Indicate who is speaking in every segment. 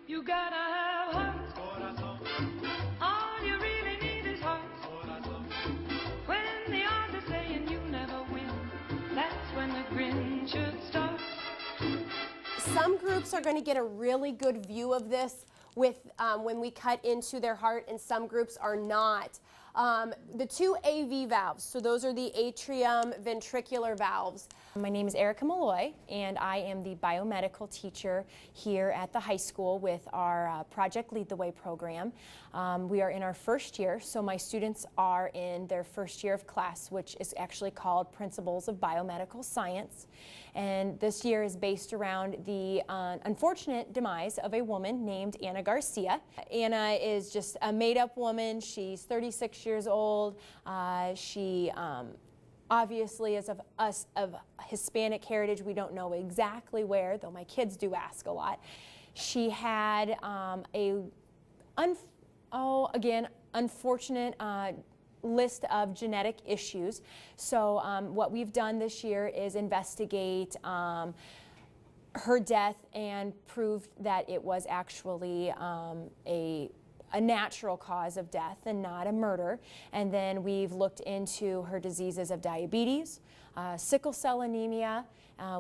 Speaker 1: You gotta have heart. All you really need is heart. When the odds are saying you never win, that's when the grin should start.
Speaker 2: Some groups are going to get a really good view of this with when we cut into their heart, and some groups are not. The two AV valves, so those are the atrium ventricular valves. My name is Erica Malloy, and I am the biomedical teacher here at the high school with our Project Lead the Way program. We are in our first year, so my students are in their first year of class, which is actually called Principles of Biomedical Science. And this year is based around the unfortunate demise of a woman named Anna Garcia. Anna is just a made-up woman. She's 36 years old. She obviously is of Hispanic heritage. We don't know exactly where, though my kids do ask a lot. She had unfortunate list of genetic issues. So what we've done this year is investigate her death and proved that it was actually a natural cause of death and not a murder. And then we've looked into her diseases of diabetes, sickle cell anemia.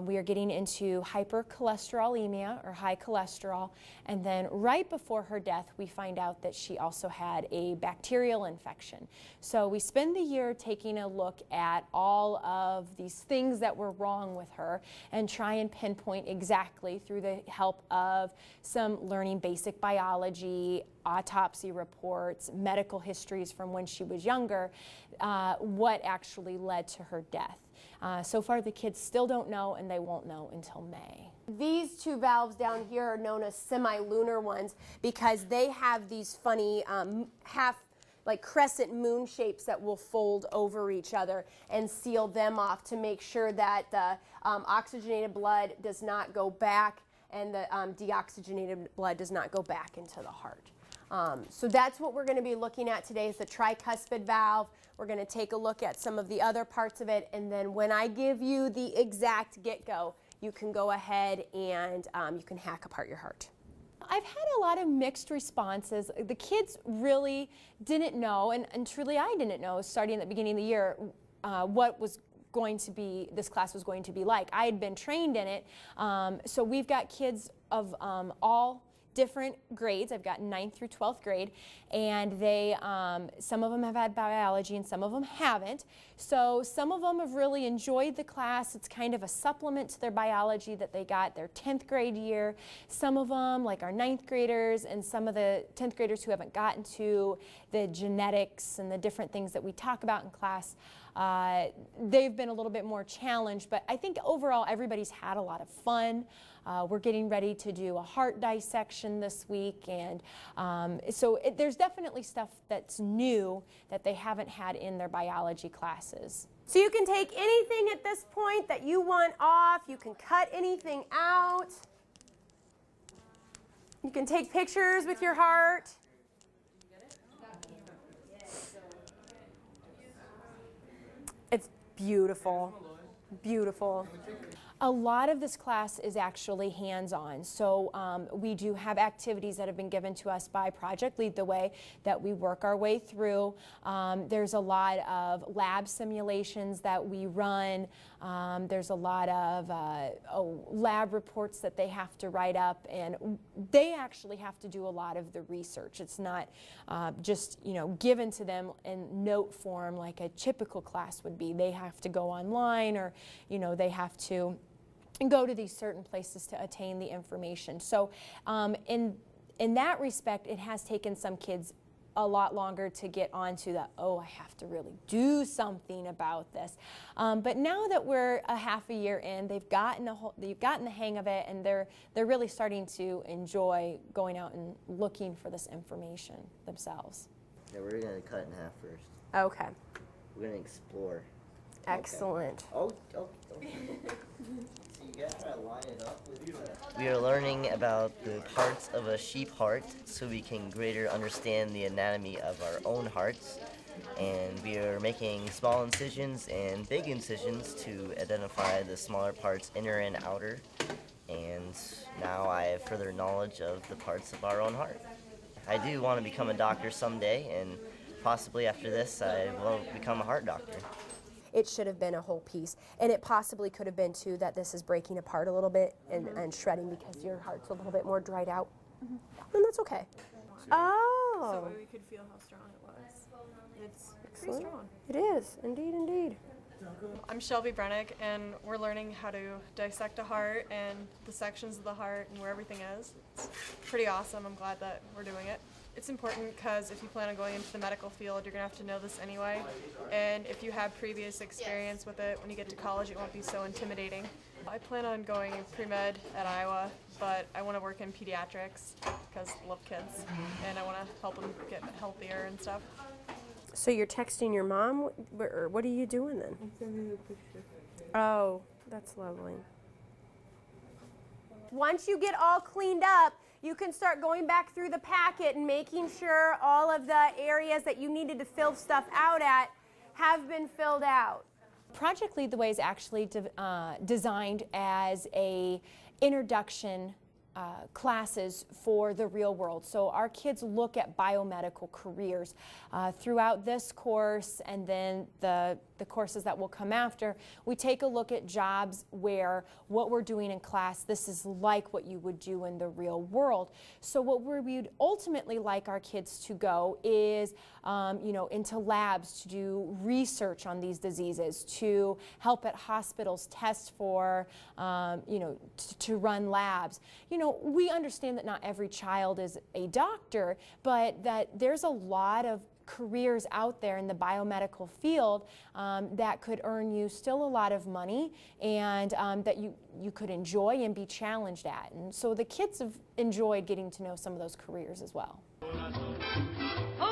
Speaker 2: We are getting into hypercholesterolemia, or high cholesterol. And then right before her death, we find out that she also had a bacterial infection. So we spend the year taking a look at all of these things that were wrong with her and try and pinpoint exactly, through the help of some learning basic biology, autopsy reports, medical histories from when she was younger, what actually led to her death. So far, the kids still don't know, and they won't know until May. These two valves down here are known as semi-lunar ones because they have these funny like crescent moon shapes that will fold over each other and seal them off to make sure that the oxygenated blood does not go back and the deoxygenated blood does not go back into the heart. So that's what we're going to be looking at today, is the tricuspid valve. We're going to take a look at some of the other parts of it, and then when I give you the exact get-go, you can go ahead and you can hack apart your heart. I've had a lot of mixed responses. The kids really didn't know, and truly I didn't know, starting at the beginning of the year, what was going to be, this class was going to be like. I had been trained in it, so we've got kids of all different grades. I've got 9th through 12th grade, and they, some of them have had biology and some of them haven't. So some of them have really enjoyed the class. It's kind of a supplement to their biology that they got their 10th grade year. Some of them, like our 9th graders and some of the 10th graders who haven't gotten to the genetics and the different things that we talk about in class, they've been a little bit more challenged, but I think overall everybody's had a lot of fun. We're getting ready to do a heart dissection this week, and so there's definitely stuff that's new that they haven't had in their biology classes. So you can take anything at this point that you want off. You can cut anything out. You can take pictures with your heart. It's beautiful, beautiful. A lot of this class is actually hands-on, so we do have activities that have been given to us by Project Lead the Way that we work our way through. There's a lot of lab simulations that we run. There's a lot of lab reports that they have to write up, and they actually have to do a lot of the research. It's not just, you know, given to them in note form like a typical class would be. They have to go online, or, you know, they have to go to these certain places to attain the information. So in that respect, it has taken some kids a lot longer to get onto the, oh, I have to really do something about this. But now that we're a half a year in, they've gotten the hang of it, and they're really starting to enjoy going out and looking for this information themselves.
Speaker 3: Yeah, we're going to cut in half first.
Speaker 2: Okay.
Speaker 3: We're going to explore.
Speaker 2: Excellent.
Speaker 3: Okay. Oh. So you guys try to line it up with you. We are learning about the parts of a sheep heart so we can greater understand the anatomy of our own hearts. And we are making small incisions and big incisions to identify the smaller parts, inner and outer. and now I have further knowledge of the parts of our own heart. I do want to become a doctor someday, and possibly after this I will become a heart doctor.
Speaker 4: It should have been a whole piece, and it possibly could have been too that this is breaking apart a little bit and shredding because your heart's a little bit more dried out, and that's okay. Oh,
Speaker 5: So we could feel how strong it was. It's pretty strong.
Speaker 4: It is, indeed, indeed.
Speaker 5: I'm Shelby Brennick, and we're learning how to dissect a heart and the sections of the heart and where everything is. It's pretty awesome. I'm glad that we're doing it. It's important because if you plan on going into the medical field, you're going to have to know this anyway. And if you have previous experience with it, when you get to college, it won't be so intimidating. I plan on going pre-med at Iowa, but I want to work in pediatrics because I love kids, and I want to help them get healthier and stuff.
Speaker 4: So you're texting your mom, or what are you doing then?
Speaker 6: I'm sending you a picture.
Speaker 4: Oh, that's lovely. Once you get all cleaned up, you can start going back through the packet and making sure all of the areas that you needed to fill stuff out at have been filled out.
Speaker 2: Project Lead the Way is actually designed as a introduction classes for the real world. So our kids look at biomedical careers throughout this course, and then the courses that will come after. We take a look at jobs where what we're doing in class, this is like what you would do in the real world. So what we'd ultimately like our kids to go is into labs to do research on these diseases, to help at hospitals test for, to run labs. We understand that not every child is a doctor, but that there's a lot of careers out there in the biomedical field that could earn you still a lot of money, and that you could enjoy and be challenged at. And so the kids have enjoyed getting to know some of those careers as well.
Speaker 1: Oh,